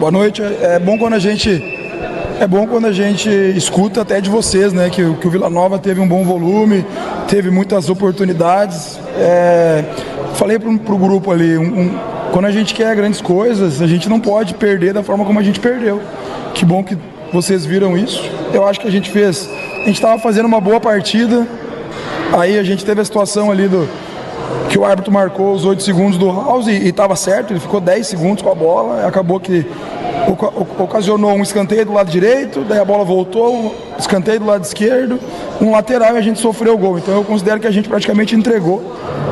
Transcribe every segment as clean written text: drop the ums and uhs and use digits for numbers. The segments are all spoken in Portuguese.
Boa noite. É bom quando a gente escuta até de vocês, né? Que o Vila Nova teve um bom volume, teve muitas oportunidades. Falei pro grupo ali, quando a gente quer grandes coisas, a gente não pode perder da forma como a gente perdeu. Que bom que vocês viram isso. Eu acho que a gente estava fazendo uma boa partida, aí a gente teve a situação ali que o árbitro marcou os 8 segundos do House e estava certo, ele ficou 10 segundos com a bola, acabou que ocasionou um escanteio do lado direito, daí a bola voltou, um escanteio do lado esquerdo, um lateral e a gente sofreu o gol. Então eu considero que a gente praticamente entregou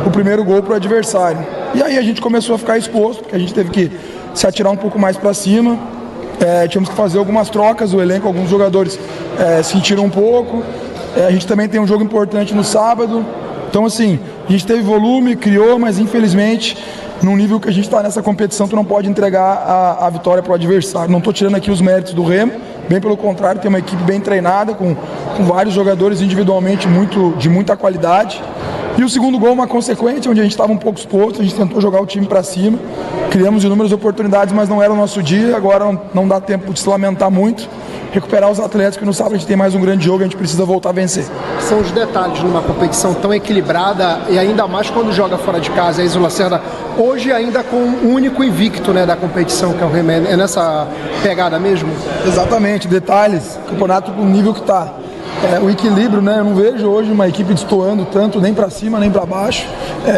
o primeiro gol para o adversário. E aí a gente começou a ficar exposto, porque a gente teve que se atirar um pouco mais para cima, tínhamos que fazer algumas trocas, o elenco, alguns jogadores sentiram um pouco, a gente também tem um jogo importante no sábado. Então assim, a gente teve volume, criou, mas infelizmente num nível que a gente está nessa competição, tu não pode entregar a vitória para o adversário. Não estou tirando aqui os méritos do Remo, bem pelo contrário, tem uma equipe bem treinada, com vários jogadores individualmente de muita qualidade. E o segundo gol, uma consequência, onde a gente estava um pouco exposto, a gente tentou jogar o time para cima, criamos inúmeras oportunidades, mas não era o nosso dia. Agora não dá tempo de se lamentar muito, recuperar os atletas, que no sábado a gente tem mais um grande jogo, a gente precisa voltar a vencer. São os detalhes numa competição tão equilibrada, e ainda mais quando joga fora de casa. A Iso Lacerda hoje ainda com um único invicto, né, da competição, que é o Remo. É nessa pegada mesmo? Exatamente, detalhes, campeonato com o nível que está. O equilíbrio, né? Eu não vejo hoje uma equipe destoando tanto, nem para cima, nem para baixo.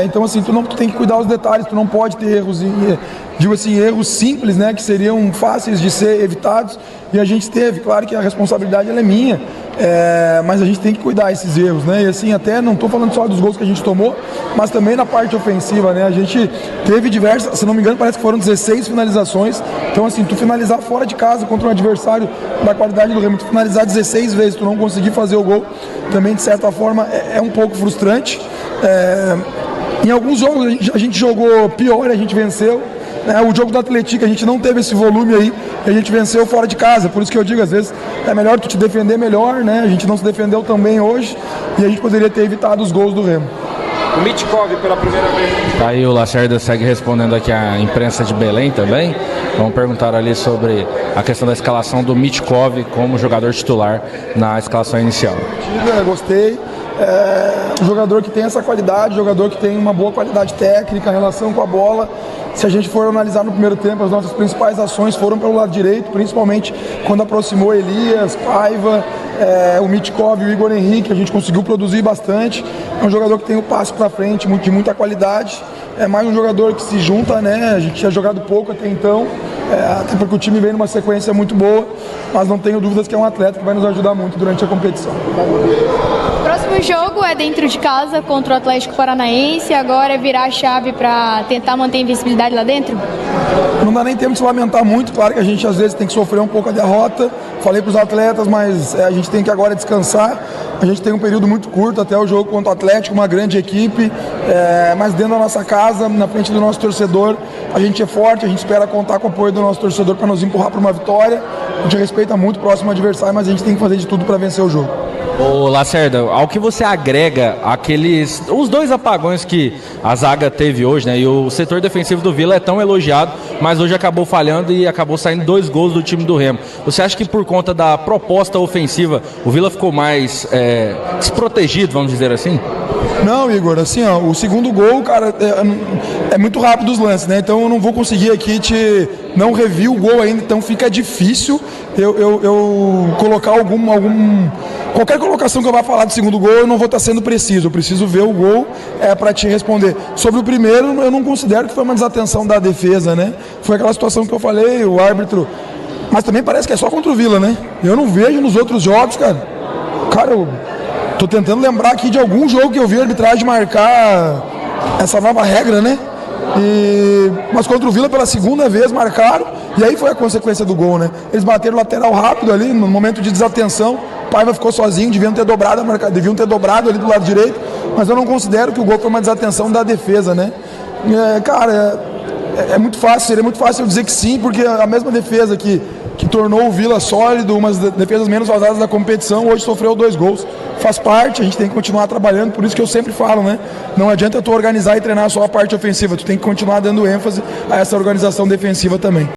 Então assim, tu tem que cuidar dos detalhes, tu não pode ter erros, digo assim, erros simples, né? Que seriam fáceis de ser evitados, e a gente teve. Claro que a responsabilidade ela é minha, mas a gente tem que cuidar desses erros, né? E assim, até não estou falando só dos gols que a gente tomou, mas também na parte ofensiva, né? A gente teve diversas, se não me engano, parece que foram 16 finalizações. Então assim, tu finalizar fora de casa contra um adversário da qualidade do Remo, tu finalizar 16 vezes, tu não conseguir fazer o gol, também de certa forma é um pouco frustrante. Em alguns jogos a gente jogou pior e a gente venceu. O jogo do Atlético a gente não teve esse volume aí, a gente venceu fora de casa. Por isso que eu digo, às vezes é melhor tu te defender melhor, né? A gente não se defendeu tão bem hoje e a gente poderia ter evitado os gols do Remo. O Mitkov pela primeira vez. Aí o Lacerda segue respondendo aqui a imprensa de Belém também. Vamos perguntar ali sobre a questão da escalação do Mitkov como jogador titular na escalação inicial. Gostei. Um jogador que tem essa qualidade, jogador que tem uma boa qualidade técnica, relação com a bola. Se a gente for analisar no primeiro tempo, as nossas principais ações foram pelo lado direito, principalmente quando aproximou Elias, Paiva, o Mitkov e o Igor Henrique. A gente conseguiu produzir bastante. É um jogador que tem o passe para frente, de muita qualidade. É mais um jogador que se junta, né? A gente tinha jogado pouco até então, até porque o time vem numa sequência muito boa, mas não tenho dúvidas que é um atleta que vai nos ajudar muito durante a competição. O próximo jogo é dentro de casa contra o Atlético Paranaense. Agora é virar a chave para tentar manter a invencibilidade lá dentro? Não dá nem tempo de se lamentar muito. Claro que a gente às vezes tem que sofrer um pouco a derrota. Falei para os atletas, mas a gente tem que agora descansar. A gente tem um período muito curto até o jogo contra o Atlético, uma grande equipe, mas dentro da nossa casa, na frente do nosso torcedor, a gente é forte, a gente espera contar com o apoio do nosso torcedor para nos empurrar para uma vitória. A gente respeita muito o próximo adversário, mas a gente tem que fazer de tudo para vencer o jogo. Ô Lacerda, ao que você agrega os dois apagões que a zaga teve hoje, né? E o setor defensivo do Vila é tão elogiado, mas hoje acabou falhando e acabou saindo 2 gols do time do Remo. Você acha que por conta da proposta ofensiva, o Vila ficou mais desprotegido, vamos dizer assim? Não, Igor, assim, ó, o segundo gol, cara, é muito rápido os lances, né? Então eu não vou conseguir aqui não revi o gol ainda, então fica difícil eu colocar qualquer colocação que eu vá falar do segundo gol, eu não vou estar sendo preciso. Eu preciso ver o gol para te responder. Sobre o primeiro, eu não considero que foi uma desatenção da defesa, né? Foi aquela situação que eu falei, o árbitro. Mas também parece que é só contra o Vila, né? Eu não vejo nos outros jogos, cara. Cara, eu tô tentando lembrar aqui de algum jogo que eu vi a arbitragem marcar essa nova regra, né? Mas contra o Vila pela segunda vez marcaram, e aí foi a consequência do gol, né? Eles bateram lateral rápido ali, no momento de desatenção. Paiva ficou sozinho, deviam ter dobrado ali do lado direito, mas eu não considero que o gol foi uma desatenção da defesa, né? Cara, é muito fácil, seria muito fácil eu dizer que sim, porque a mesma defesa que tornou o Vila sólido, umas defesas menos vazadas da competição, hoje sofreu 2 gols. Faz parte, a gente tem que continuar trabalhando, por isso que eu sempre falo, né? Não adianta tu organizar e treinar só a parte ofensiva, tu tem que continuar dando ênfase a essa organização defensiva também.